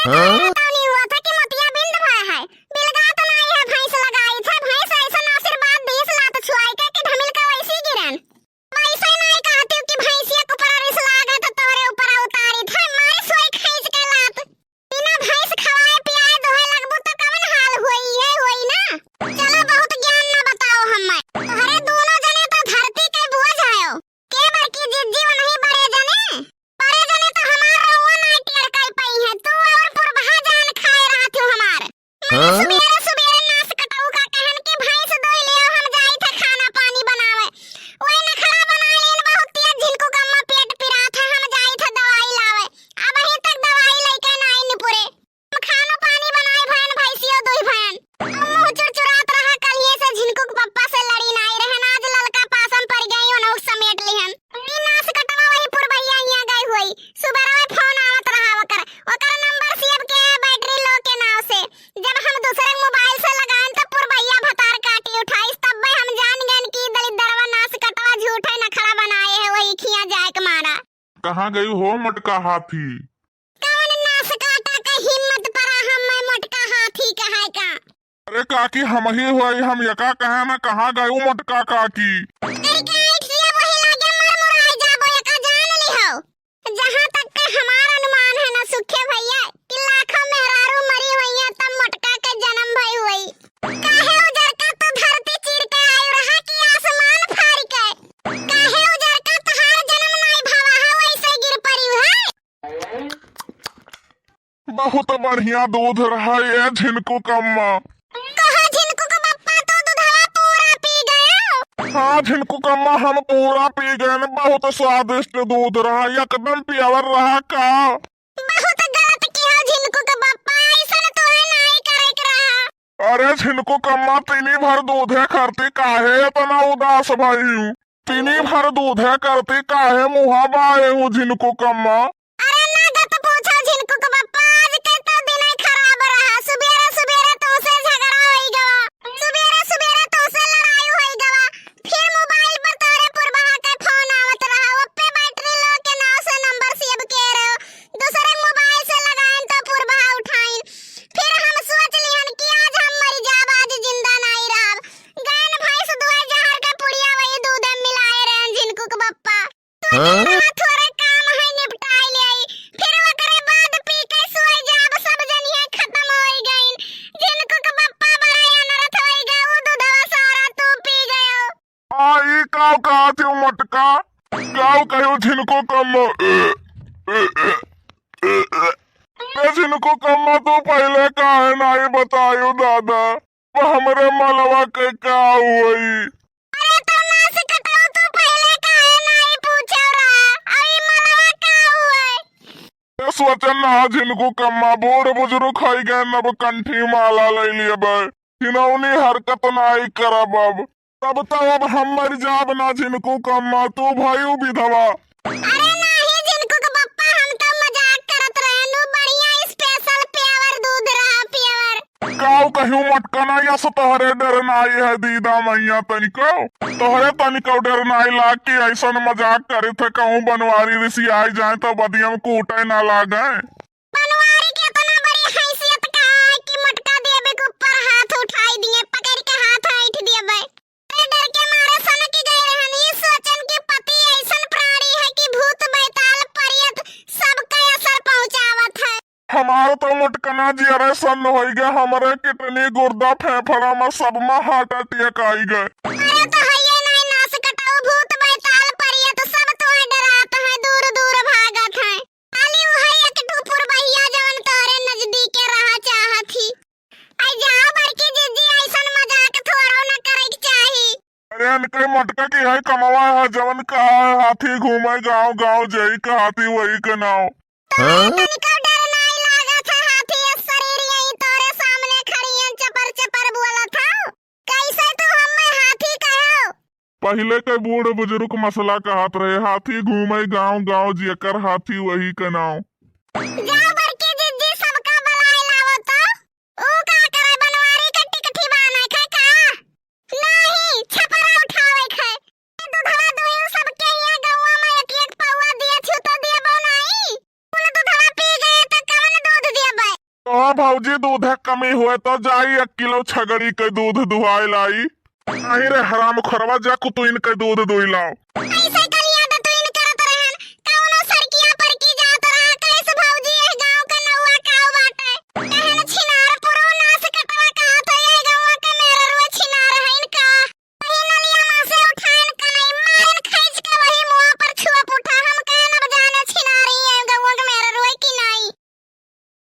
हाँ? तो नहीं हुआ था कि मोतिया बिंद भय है बिलगा तो नहीं है भैंस लगाई था भैंस ऐसा आशीर्वाद देस लात छुआई के कि ढमिल का वैसी गिरन वैसे नहीं कहती कि भैंसिया को ऊपर रिस लागे तो तोरे ऊपर उतारी था मारे सोई खींच के लात बिना भैंस खवाए पियाए दोहे लगबू तो कवन हाल होई ना चलो बहुत ज्ञान ना बताओ हमें तोहरे दोनों जने तो धरती के बोझ आयो के बार की जिद्दी नहीं बड़े जने तो हमार रहुआ नहीं टेर कई पई है तू और पुरभा जान खाए रहा थी हमार हाँ? सुबेरे सुबेरे नास कटाऊ का कहन कि भैंस दोई ले हम जाई थे खाना पानी बनावे ओए नखरा बना लेन बहुत तेज जिनको गम्मा पेट पिरा था हम जाई थे दवाई लावे अब ही तक दवाई लेके नहीं निपुरे हम खाना पानी बनाए भैन भैंसियो दोई भैन मुंह चुरचुरात रहा कलिए से जिनको पप्पा से लड़ी नहीं रहन आज ललका पासम पड़ गई उन्हों समेट लिहन ई नास कटवा वही पुरभैया हिया गई हुई सुबह में फोन आवत रहा ओकर नंबर सेव के बैटरी लो के नाव से जब हम दूसरे मोबाइल से लगाएं तो पुरभैया भतार काटी उठाई तब हम जान गए कि दलित दरवा नास कटवा झूठे नखरा बनाए है वही खिया जाए के मारा कहाँ गई हो मटका हाथी? कौन नास काटा के हिम्मत परा हम मैं मोटका हाथी कहे का अरे काकी हम ही हुई हम यका कहे ना कहाँ गई मटका काकी? तेरी के आँख से वही लागे मुरमुराई जाबो का जान ली हो जहाँ तक के हमारा अनुमान है ना सुखे भैया कि लाखों मेहरारू मरी हुई है तब मोटका के जन्म भई हुई काहे उजर का तो धरती चीर के आयु रहा कि आसमान फाड़ के काहे उजर का तहार जन्म नहीं भावा है वैसे गिर पड़ी है बहुत बढ़िया दूध रहा ये झिनको कम्मा। कहा जिनको का बप्पा तो दूधवा पूरा पी गया हाँ झिनको कम्मा हम पूरा पी गए न बहुत स्वादिष्ट दूध रहा एकदम प्यावर रहा का। बहुत गलत किया जिनको का बप्पा ऐसा तो है नहीं करे के रहा अरे झिनको कम्मा तीनी भर दूध है करती काहे इतना उदास भाई हूँ तीनी भर दूध है करती काहे मुहा बाए हूँ झिनको कम्मा। अरे ना गत पूछो जिनको का बप्पा आज के तो दिन ही खराब रहा सुबेरे सुबेरे तुमसे झगड़ा होई गवा सुबेरे सुबेरे तुमसे लड़ाई होई गवा फिर मोबाइल पर तोरे पुरबहा के फोन आवत रहा ओपे बैटरी लो के नाव से नंबर सेव के रहो दूसरे मोबाइल से लगाएं तो पुरबहा उठाइन फिर हम सोच लिहन कि आज हम मर जाब आज जिंदा नहीं रहब गायन भैंस दुहे जहर के पुड़िया वही दूध में मिलाए रहन जिनको का बप्पा हाँ? थोड़े काम है निपटाई ले फिर ओकरे बाद पी के सोई जाब सब जनिया खत्म होई गईन जिनको का बप्पा बड़ा अनर्थ होई गए वो दूधवा सारा तू पी गयो आई काव कहा थी मटका काव कहो झिनको कम्मा झिनको कम्मा तो पहले काहे नहीं बतायो दादा वो हमरे मलवा के का हुई। अरे तो नास कटाओ तू पहले काहे नहीं पूछो रहा अई मलवा का हुए सोचन ना झिनको कम्मा बूढ़ बुजुर्ग खाई गए नब कंठी माला ले लिए बे हिनौनी हरकत नहीं करब अब तब तो अब हम मर जाब ना झिनको कम्मा तू भाई विधवा। अरे नहीं जिनको का बप्पा हम तो मजाक करत रहनु बढ़िया स्पेशल प्यावर दूध रहा प्यावर काव कहूँ मटकना या सो तोहरे डर नाई है दीदा मैया तनिको तोहरे तनिको डर नाई लाग के ऐसा मजाक करे थे कहूँ बनवारी ऋषि आई जाए तो बदियम कूटे ना लागे। बनवारी के इतना बड़ी हैसियत का है कि मटका देबे के ऊपर हाथ उठाई दिए पकड़ के हाथ ऐठ देबे अरे डर के मारे सनक गए रहनी सोचन कि पति ऐसन प्राणी है कि भूत बैताल परियत सबके असर पहुंचावत है हमारे तो मटकना जियरे सन हो गए हमारे कितनी गुर्दा फेफड़ा में सब में हार्ट अटैक आई गए। अरे तो है ये नहीं नास कटाओ भूत बैताल परियत सब तो डरात है दूर दूर भागत है खाली वही एक ठुपुर भैया जवन तोरे नजदीक रहा चाहत थी आई जाओ बड़की जिद्दी ऐसन मजाक थोड़ो न करे के चाही अरे इनके मटका की है कमावा है जवन का हाथी घूमे गांव गांव जई का हाथी वही का नाव। हाँ? तनिको डर नहीं लागत है हाथी शरीर यही तोरे सामने खड़ी है चपर चपर बोलत हौ कैसे तू हमें हाथी कहो पहले के बूढ़ बुजुर्ग मसला कहत रहे हाथी घूमे गांव गांव जेकर हाथी वही का नाव। जाओ बड़की जिद्दी सबका बुलाए लावो तो ऊ का करे बनवारी के टिकठी बाने खे का नहीं छपरा उठावे खे दूधवा दुहियो सबके यहाँ गौवा में एक एक पौवा दिए छु तो देबो नहीं कुल दूधवा पी गए तो कवन दूध देबे भौजी दूध कमी हुए तो जाई 1 किलो छगड़ी के दूध दुहाई लाई। नहीं रे हराम खोरवा जा कुतुइन के दूध दुई लाओ।